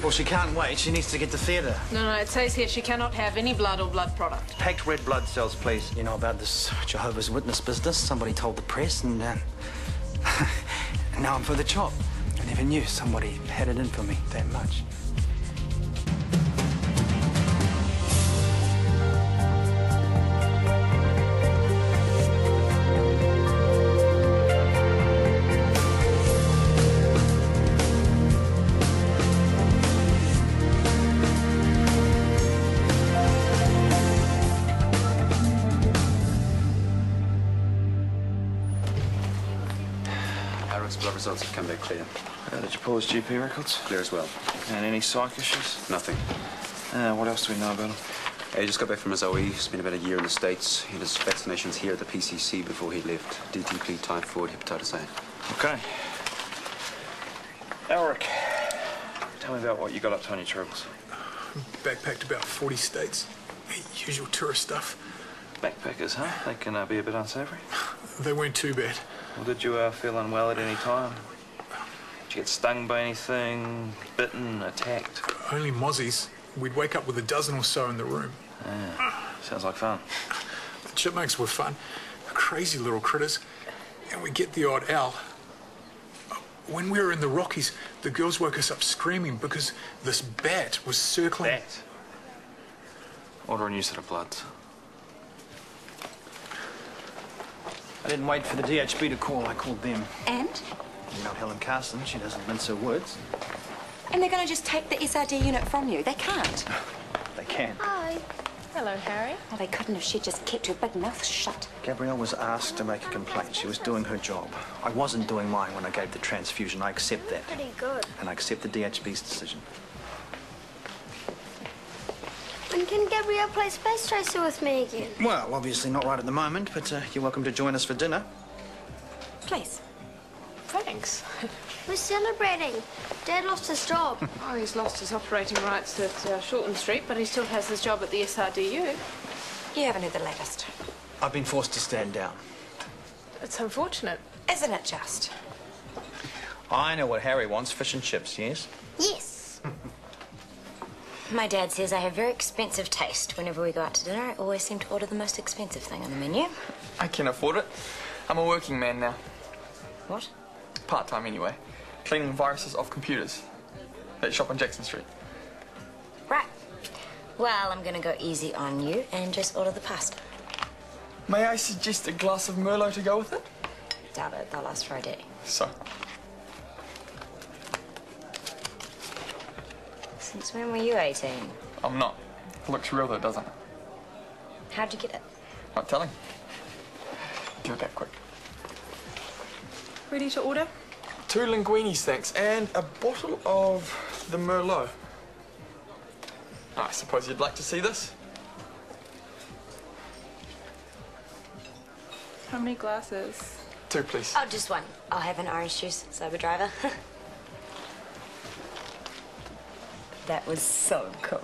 Well, she can't wait. She needs to get to theatre. No, it says here she cannot have any blood or blood product. Packed red blood cells, please. You know about this Jehovah's Witness business? Somebody told the press, and now I'm for the chop. I never knew somebody had it in for me that much. Eric's blood results have come back clear. Did you pull his GP records? Clear as well. And any psych issues? Nothing. What else do we know about him? He just got back from his OE. Spent about a year in the States. He had his vaccinations here at the PCC before he left. DTP, typhoid, hepatitis A. Okay. Eric, tell me about what you got up to on your travels. Backpacked about 40 states. Usual tourist stuff. Backpackers, huh? They can be a bit unsavoury. They weren't too bad. Well, did you feel unwell at any time? Did you get stung by anything? Bitten? Attacked? Only mozzies. We'd wake up with a dozen or so in the room. Sounds like fun. The chipmunks were fun. Crazy little critters. And we get the odd owl. When we were in the Rockies, the girls woke us up screaming because this bat was circling... Bat? Order a new set of bloods. I didn't wait for the DHB to call. I called them. And? You know Helen Carson. She doesn't mince her words. And they're going to just take the SRD unit from you. They can't. They can. Hi. Hello, Harry. Well, they couldn't if she just kept her big mouth shut. Gabrielle was asked to make a complaint. She was doing her job. I wasn't doing mine when I gave the transfusion. I accept that. Pretty good. And I accept the DHB's decision. When can Gabrielle play Space Racer with me again? Well, obviously not right at the moment, but you're welcome to join us for dinner. Please. Thanks. We're celebrating. Dad lost his job. Oh, he's lost his operating rights at Shortland Street, but he still has his job at the SRDU. You haven't heard the latest. I've been forced to stand down. It's unfortunate. Isn't it just? I know what Harry wants. Fish and chips, yes? Yes. My dad says I have very expensive taste. Whenever we go out to dinner, I always seem to order the most expensive thing on the menu. I can afford it. I'm a working man now. What? Part-time anyway. Cleaning viruses off computers. That shop on Jackson Street. Right. Well, I'm going to go easy on you and just order the pasta. May I suggest a glass of Merlot to go with it? Doubt it. They'll last for a day. So? Since when were you 18? I'm not. It looks real though, doesn't it? How'd you get it? Not telling. Do it that quick. Ready to order? 2 linguinis, thanks, and a bottle of the Merlot. I suppose you'd like to see this? How many glasses? 2, please. Oh, just one. I'll have an orange juice, sober driver. That was so cool.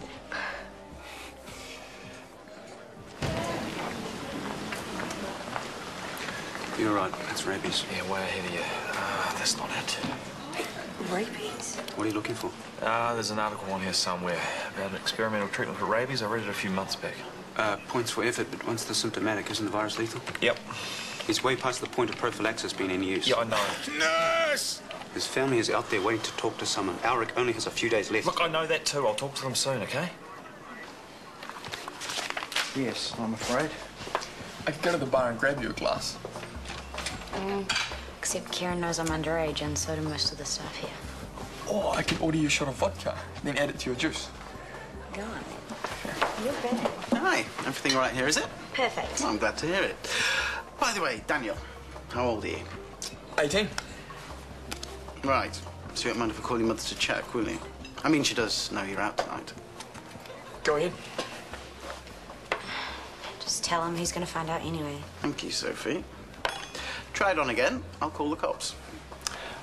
You're right. That's rabies. Yeah, way ahead of you. That's not it. Rabies? What are you looking for? There's an article on here somewhere about an experimental treatment for rabies. I read it a few months back. Points for effort, but once they're symptomatic, isn't the virus lethal? Yep. He's way past the point of prophylaxis being in use. Yeah, I know. Nurse! His family is out there waiting to talk to someone. Alric only has a few days left. Look, I know that too. I'll talk to them soon, okay? Yes, I'm afraid. I could go to the bar and grab you a glass. Except Kieran knows I'm underage, and so do most of the staff here. Or I could order you a shot of vodka, then add it to your juice. Go on, then. You're better. Hi, everything right here, is it? Perfect. Well, I'm glad to hear it. By the way, Daniel, how old are you? 18. Right. So you don't mind if I call your mother to check, will you? I mean, she does know you're out tonight. Go ahead. Just tell him he's going to find out anyway. Thank you, Sophie. Try it on again. I'll call the cops.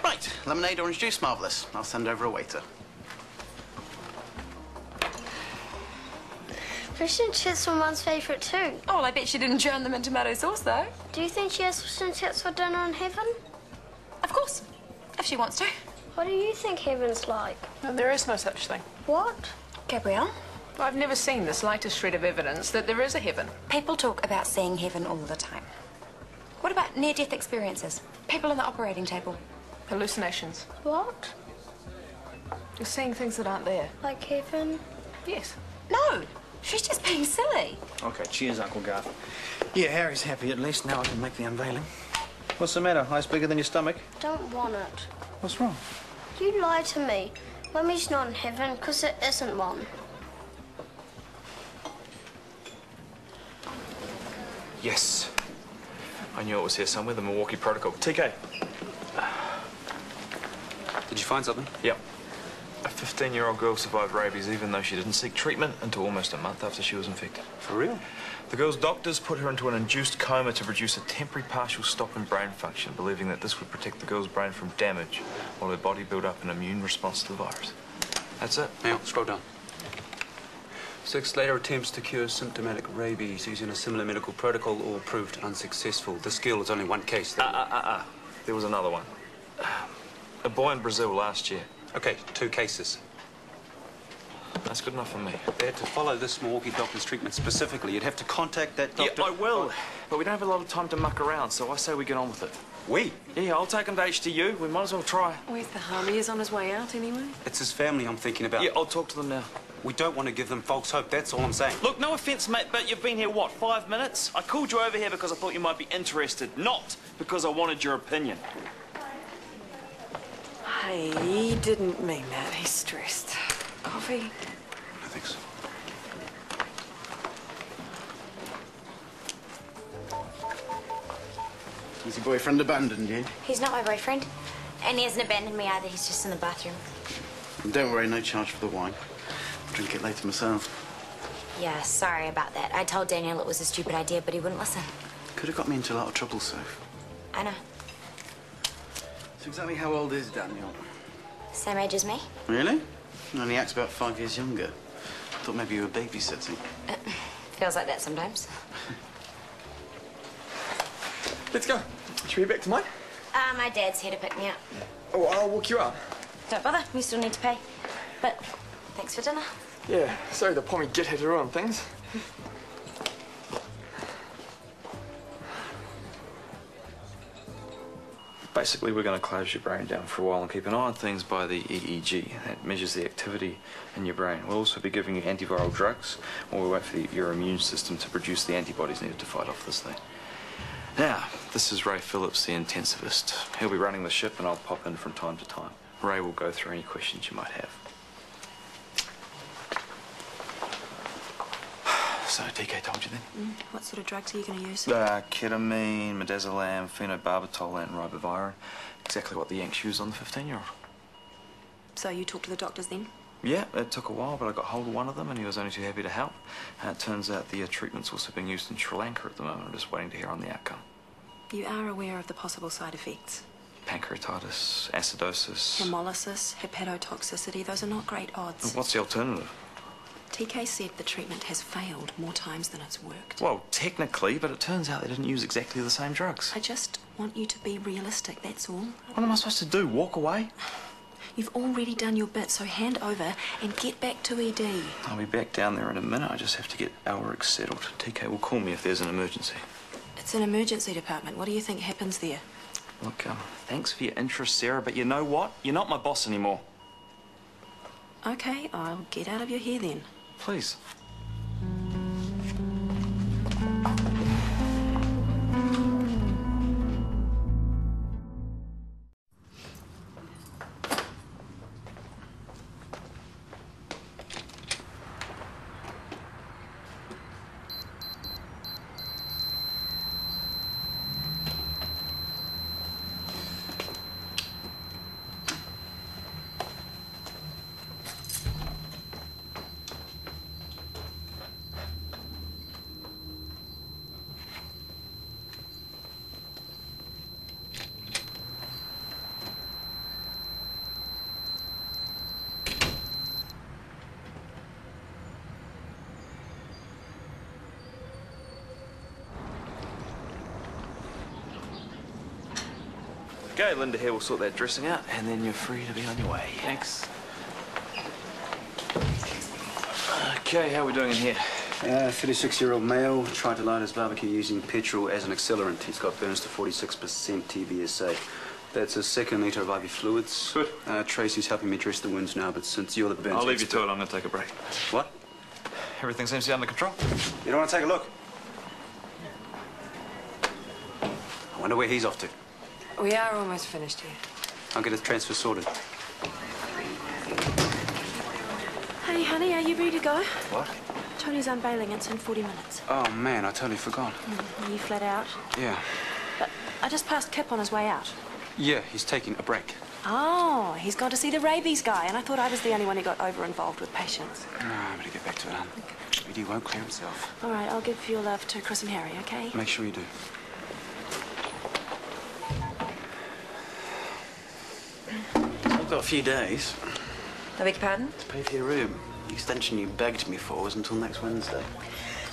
Right. Lemonade, orange juice, marvellous. I'll send over a waiter. Fish and chips were Mum's favourite too. Oh, well, I bet she didn't churn them in tomato sauce, though. Do you think she has fish and chips for dinner in heaven? Of course. If she wants to. What do you think heaven's like? No, there is no such thing. What? Gabrielle, I've never seen the slightest shred of evidence that there is a heaven. people talk about seeing heaven all the time. What about near-death experiences? People on the operating table. Hallucinations. What? You're seeing things that aren't there. Like heaven? Yes. No, she's just being silly. Okay, cheers, Uncle Garth. Yeah, Harry's happy at least. Now I can make the unveiling. What's the matter? Eyes bigger than your stomach? Don't want it. What's wrong? You lie to me. Mummy's not in heaven because it isn't one. Yes. I knew it was here somewhere, the Milwaukee Protocol. TK. Did you find something? Yep. A 15-year-old girl survived rabies even though she didn't seek treatment until almost a month after she was infected. For real? The girl's doctors put her into an induced coma to produce a temporary partial stop in brain function, believing that this would protect the girl's brain from damage while her body built up an immune response to the virus. That's it. Hang on, scroll down. 6 later attempts to cure symptomatic rabies using a similar medical protocol all proved unsuccessful. The skill is only one case. There was another one. A boy in Brazil last year. Okay, 2 cases. That's good enough for me. They had to follow this Milwaukee doctor's treatment specifically. You'd have to contact that doctor. Yeah, I will. But we don't have a lot of time to muck around, so I say we get on with it. We? Yeah, I'll take him to HTU. We might as well try. Where's the harm? He is on his way out anyway. It's his family I'm thinking about. Yeah, I'll talk to them now. We don't want to give them false hope, that's all I'm saying. Look, no offence, mate, but you've been here, what, 5 minutes? I called you over here because I thought you might be interested, not because I wanted your opinion. Hey, he didn't mean that. He's stressed. Coffee? No, thanks. Is your boyfriend abandoned you? He's not my boyfriend. And he hasn't abandoned me either. He's just in the bathroom. Don't worry, no charge for the wine. I'll drink it later myself. Yeah, sorry about that. I told Daniel it was a stupid idea, but he wouldn't listen. Could have got me into a lot of trouble, Soph. I know. So exactly how old is Daniel? Same age as me. Really? Only acts about 5 years younger. Thought maybe you were babysitting. Feels like that sometimes. Let's go. Should we be back to mine? My dad's here to pick me up. Oh, I'll walk you up. Don't bother. We still need to pay. But thanks for dinner. Yeah, sorry the pommy git had to ruin things. Basically, we're going to close your brain down for a while and keep an eye on things by the EEG. That measures the activity in your brain. We'll also be giving you antiviral drugs while we wait for your immune system to produce the antibodies needed to fight off this thing. Now, this is Ray Phillips, the intensivist. He'll be running the ship and I'll pop in from time to time. Ray will go through any questions you might have. So, TK told you then? What sort of drugs are you going to use? Ketamine, midazolam, phenobarbital, and ribavirin. Exactly what the Yanks used on the 15-year-old. So you talked to the doctors then? Yeah, it took a while, but I got hold of one of them and he was only too happy to help. It turns out the treatment's also being used in Sri Lanka at the moment. I'm just waiting to hear on the outcome. You are aware of the possible side effects? Pancreatitis, acidosis. Hemolysis, hepatotoxicity, those are not great odds. What's the alternative? TK said the treatment has failed more times than it's worked. Well, technically, but it turns out they didn't use exactly the same drugs. I just want you to be realistic, that's all. What am I supposed to do, walk away? You've already done your bit, so hand over and get back to ED. I'll be back down there in a minute. I just have to get Elric settled. TK will call me if there's an emergency. It's an emergency department. What do you think happens there? Look, thanks for your interest, Sarah, but you know what? You're not my boss anymore. Okay, I'll get out of your hair then. Please. Okay, Linda here will sort that dressing out, and then you're free to be on your way. Thanks. Okay, how are we doing in here? 36-year-old male tried to light his barbecue using petrol as an accelerant. He's got burns to 46% TBSA. That's a second litre of IV fluids. Good. Tracy's helping me dress the wounds now, but since you're the burns I'll leave you expert... to it. I'm going to take a break. What? Everything seems to be under control. You don't want to take a look? I wonder where he's off to. We are almost finished here. I'll get his transfer sorted. Hey, honey, are you ready to go? What? Tony's unveiling. It's in 40 minutes. Oh, man, I totally forgot. Are you flat out? Yeah. But I just passed Kip on his way out. Yeah, he's taking a break. Oh, he's gone to see the rabies guy, and I thought I was the only one who got over-involved with patients. I better get back to it, hon. BD won't clear himself. All right, I'll give your love to Chris and Harry, okay? Make sure you do. I've got a few days. I beg your pardon? To pay for your room. The extension you begged me for was until next Wednesday.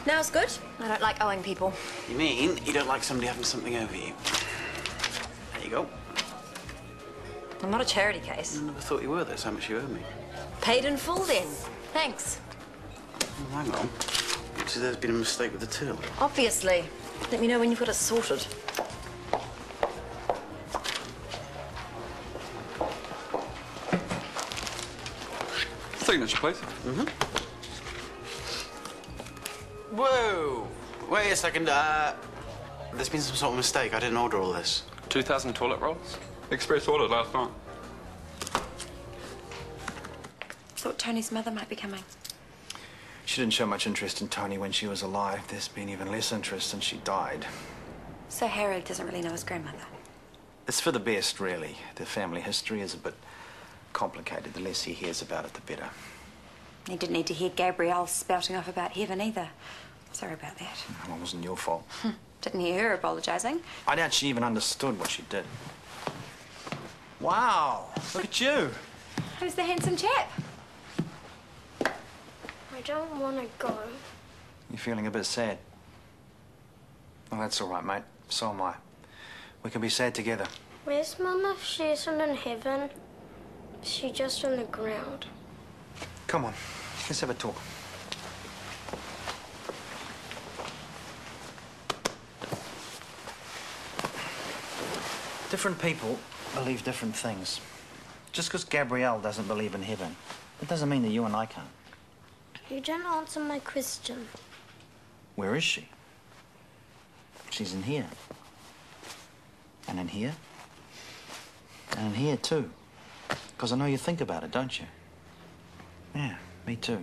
Now's good. I don't like owing people. You mean you don't like somebody having something over you? There you go. I'm not a charity case. I never thought you were. That's how much you owe me. Paid in full, then. Thanks. Oh, hang on. See, there's been a mistake with the till. Obviously. Let me know when you've got it sorted. Signature, please. Whoa! Wait a second. There's been some sort of mistake. I didn't order all this. 2,000 toilet rolls. Express ordered last night. Thought Tony's mother might be coming. She didn't show much interest in Tony when she was alive. There's been even less interest since she died. So Harold doesn't really know his grandmother. It's for the best, really. The family history is a bit complicated. The less he hears about it, the better. He didn't need to hear Gabrielle spouting off about heaven either. Sorry about that. Well, it wasn't your fault. Didn't hear her apologising. I doubt she even understood what she did. Wow, look at you. Who's the handsome chap? I don't want to go. You're feeling a bit sad. Well, that's all right, mate. So am I. We can be sad together. Where's Mum if she isn't in heaven? Is she just on the ground? Come on, let's have a talk. Different people believe different things. Just because Gabrielle doesn't believe in heaven, it doesn't mean that you and I can't. You don't answer my question. Where is she? She's in here. And in here. And in here, too. Because I know you think about it, don't you? Yeah, me too.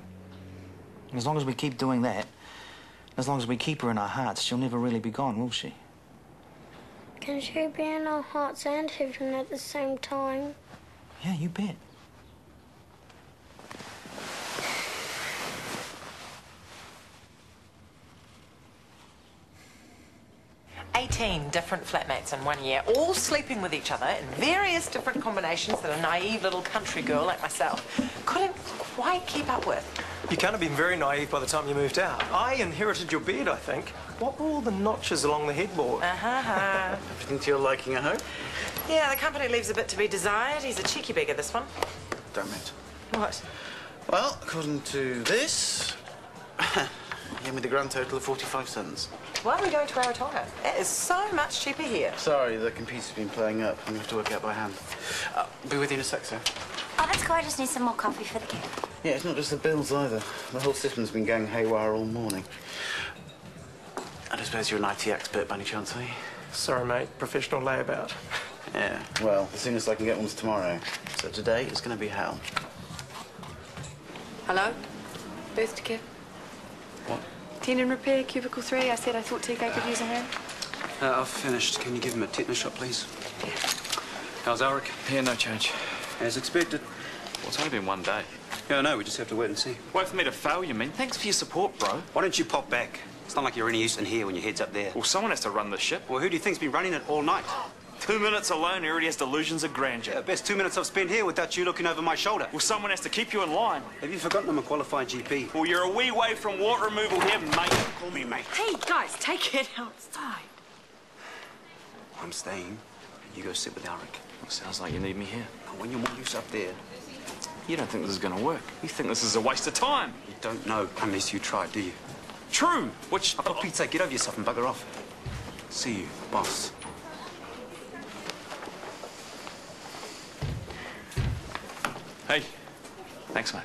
And as long as we keep doing that, as long as we keep her in our hearts, she'll never really be gone, will she? Can she be in our hearts and heaven at the same time? Yeah, you bet. Different flatmates in 1 year, all sleeping with each other in various different combinations that a naive little country girl like myself couldn't quite keep up with. You can't have been very naive by the time you moved out. I inherited your beard, I think. What were all the notches along the headboard? Everything to your liking, I hope? Yeah, the company leaves a bit to be desired. He's a cheeky beggar, this one. Damn it. What? Well, according to this, you gave me the grand total of 45 cents. Why are we going to Rarotonga? It is so much cheaper here. Sorry, the computer's been playing up. I'm going to have to work out by hand. Be with you in a sec, sir. Oh, that's cool. I just need some more coffee for the kid. Yeah, it's not just the bills either. The whole system's been going haywire all morning. I don't suppose you're an IT expert by any chance, are you? Sorry, mate. Professional layabout. Yeah, well, the soonest I can get one's tomorrow. So today is going to be hell. Hello? Booth to Kip? What? Tin and repair, cubicle 3. I said I thought TK could use a hand. I've finished. Can you give him a tetanus shot, please? How's Alric? Yeah, no change. As expected. Well, it's only been 1 day. Yeah, I know. We just have to wait and see. Wait for me to fail, you mean? Thanks for your support, bro. Why don't you pop back? It's not like you're any use in here when your head's up there. Well, someone has to run the ship. Well, who do you think's been running it all night? 2 minutes alone, he already has delusions of grandeur. Yeah, best 2 minutes I've spent here without you looking over my shoulder. Well, someone has to keep you in line. Have you forgotten I'm a qualified GP? Well, you're a wee way from water removal here, mate. Call me mate. Hey, guys, take it outside. I'm staying. You go sit with Alric. Well, sounds like you need me here. When you're more use up there, You don't think this is going to work. You think this is a waste of time. you don't know unless you try, do you? True. Which... Oh, for Pete's sake, get over yourself and bugger off. See you, boss. Hey. Thanks, mate.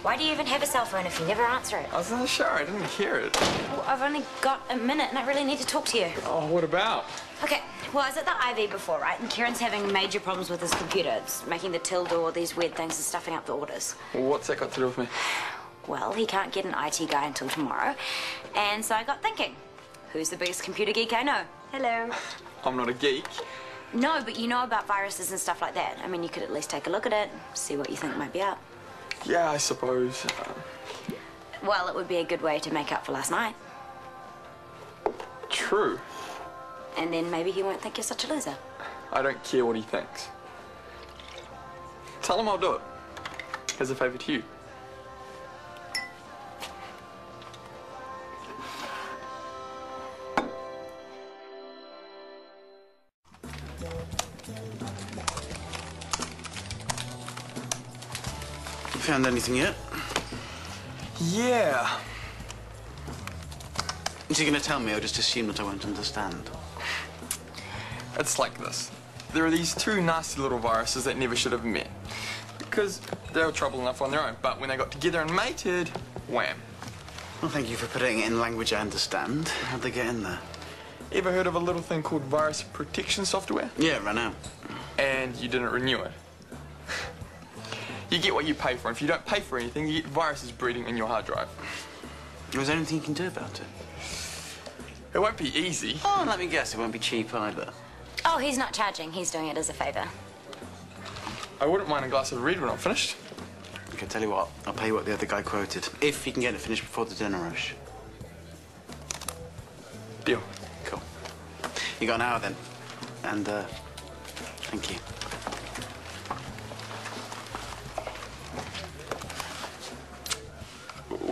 Why do you even have a cell phone if you never answer it? I was in the shower, I didn't hear it. Well, I've only got a minute and I really need to talk to you. Oh, what about? Okay, well, I was at the IV before, right? And Kieran's having major problems with his computer. It's making the till do all these weird things and stuffing up the orders. Well, what's that got to do with me? Well, he can't get an IT guy until tomorrow. And so I got thinking, who's the biggest computer geek I know? Hello. I'm not a geek. No, but you know about viruses and stuff like that. I mean, you could at least take a look at it, see what you think might be up. Yeah, I suppose. Well, it would be a good way to make up for last night. True. And then maybe he won't think you're such a loser. I don't care what he thinks. Tell him I'll do it. As a favour to you. Found anything yet? Yeah. Is he going to tell me or just assume that I won't understand? It's like this. There are these two nasty little viruses that never should have met. Because they were trouble enough on their own, but when they got together and mated, wham. Well, thank you for putting it in language I understand. How'd they get in there? Ever heard of a little thing called virus protection software? Yeah, right now. And you didn't renew it. You get what you pay for. If you don't pay for anything, you get viruses breeding in your hard drive. Is there anything you can do about it? It won't be easy. Oh, let me guess, it won't be cheap either. Oh, he's not charging. He's doing it as a favour. I wouldn't mind a glass of red when I'm finished. Okay, tell you what, I'll pay you what the other guy quoted, if he can get it finished before the dinner rush. Deal. Cool. You got an hour then. And, thank you.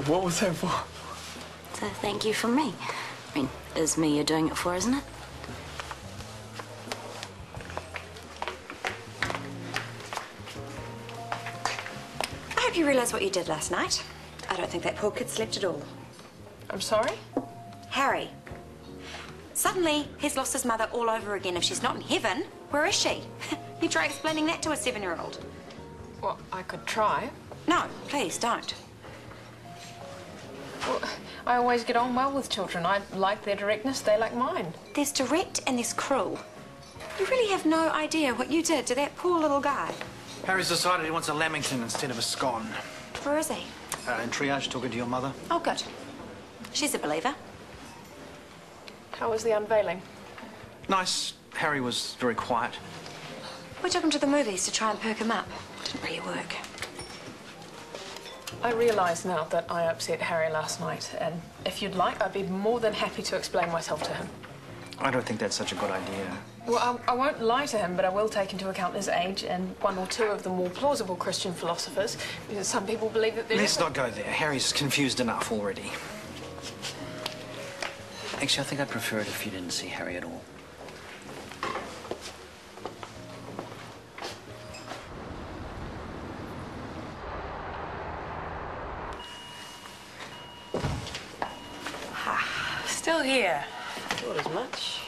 What was that for? So thank you from me. I mean, it is me you're doing it for, isn't it? I hope you realise what you did last night. I don't think that poor kid slept at all. I'm sorry? Harry. Suddenly, he's lost his mother all over again. If she's not in heaven, where is she? You try explaining that to a 7-year-old. Well, I could try. No, please don't. Well, I always get on well with children. I like their directness, they like mine. There's direct and there's cruel. You really have no idea what you did to that poor little guy. Harry's decided he wants a lamington instead of a scone. Where is he? In triage, talking to your mother. Oh, good. She's a believer. How was the unveiling? Nice. Harry was very quiet. We took him to the movies to try and perk him up. Didn't really work. I realise now that I upset Harry last night, and if you'd like, I'd be more than happy to explain myself to him. I don't think that's such a good idea. Well, I won't lie to him, but I will take into account his age and one or two of the more plausible Christian philosophers, because some people believe that they're... Let's not go there. Harry's confused enough already. Actually, I think I'd prefer it if you didn't see Harry at all. Still here. Thought as much.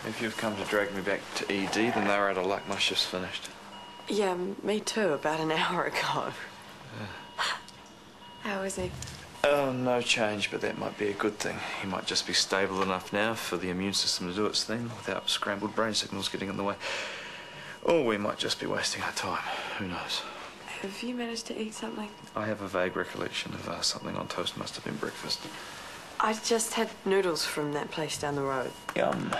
If you've come to drag me back to ED, then they were out of luck. My shift's finished. Yeah, me too, about an hour ago. How is he? Oh, no change, but that might be a good thing. He might just be stable enough now for the immune system to do its thing without scrambled brain signals getting in the way. Or we might just be wasting our time. Who knows? Have you managed to eat something? I have a vague recollection of something on toast. Must have been breakfast. I just had noodles from that place down the road. Yum.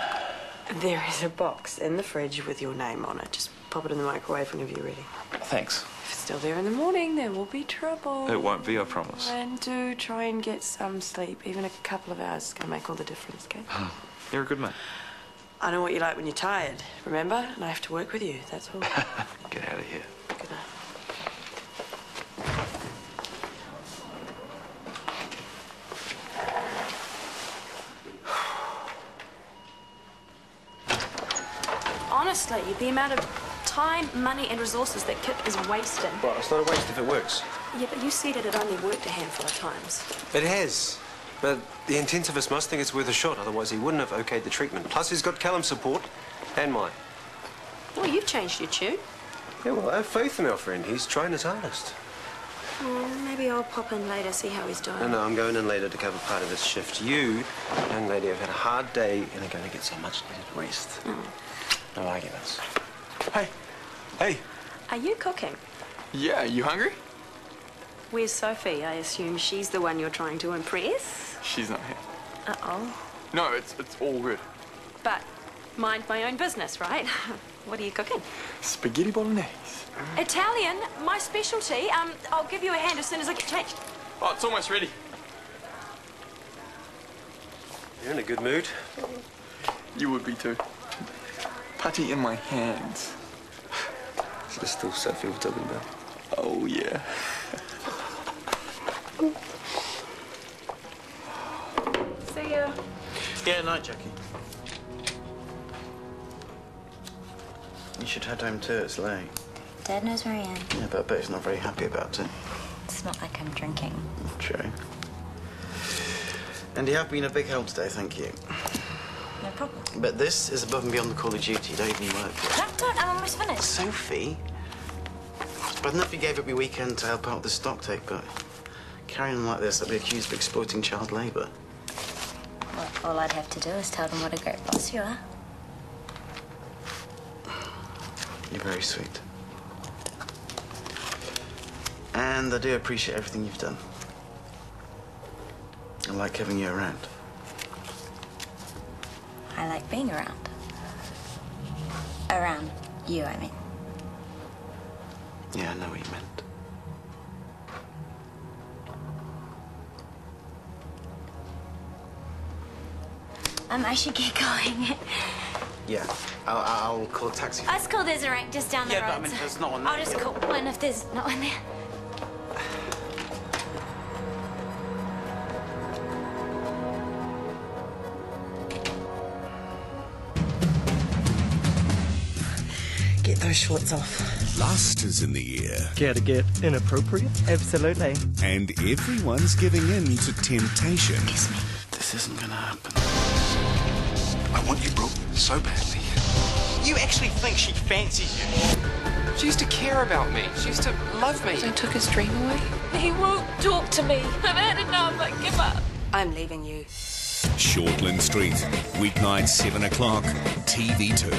There is a box in the fridge with your name on it. Just pop it in the microwave whenever you're ready. Thanks. If it's still there in the morning, there will be trouble. It won't be, I promise. And do try and get some sleep. Even a couple of hours is going to make all the difference, okay? You're a good man. I know what you're like when you're tired, remember? And I have to work with you, that's all. Get out of here. Good night. Honestly, the amount of time, money and resources that Kit is wasting. Well, it's not a waste if it works. Yeah, but you said it had only worked a handful of times. It has. But the intensivist must think it's worth a shot, otherwise he wouldn't have okayed the treatment. Plus, he's got Callum's support and mine. Well, you've changed your tune. Yeah, well, have faith in our friend. He's trying his hardest. Well, maybe I'll pop in later, see how he's doing. No, I'm going in later to cover part of this shift. You, young lady, have had a hard day and are going to get some much-needed rest. No arguments. Hey. Hey. Are you cooking? Yeah, you hungry? Where's Sophie? I assume she's the one you're trying to impress. She's not here. Uh-oh. No, it's all good. But mind my own business, right? What are you cooking? Spaghetti bolognese. Italian, my specialty. I'll give you a hand as soon as I get changed. Oh, it's almost ready. You're in a good mood. You would be too. Putty in my hands. Is this still Sophie we're talking about? Oh, yeah. See ya. Yeah, night, Jackie. You should head home too, it's late. Dad knows where I am. Yeah, but I bet he's not very happy about it. It's not like I'm drinking. True. And you have been a big help today, thank you. No problem. But this is above and beyond the call of duty. You don't even work here. Don't. I'm almost finished. Sophie? But enough you gave up your weekend to help out with the stock take, but carrying on like this, I'd be accused of exploiting child labour. Well, all I'd have to do is tell them what a great boss you are. You're very sweet. And I do appreciate everything you've done. I like having you around. I like being around. Around you, I mean. Yeah, I know what you meant. I should get going. Yeah, I'll call a taxi. It's cool, there's a rank just down the road. Yeah, but I mean, there's not one there. I'll just call one if there's not one there. Get those shorts off. Lust is in the air. Care to get inappropriate? Absolutely. And everyone's giving in to temptation. Kiss me. This isn't gonna happen. I want you, bro, so badly. You actually think she fancies you? She used to care about me. She used to love me. I took his dream away. He won't talk to me. I've had enough. I give up. I'm leaving you. Shortland Street, weeknight 7 o'clock, TV2.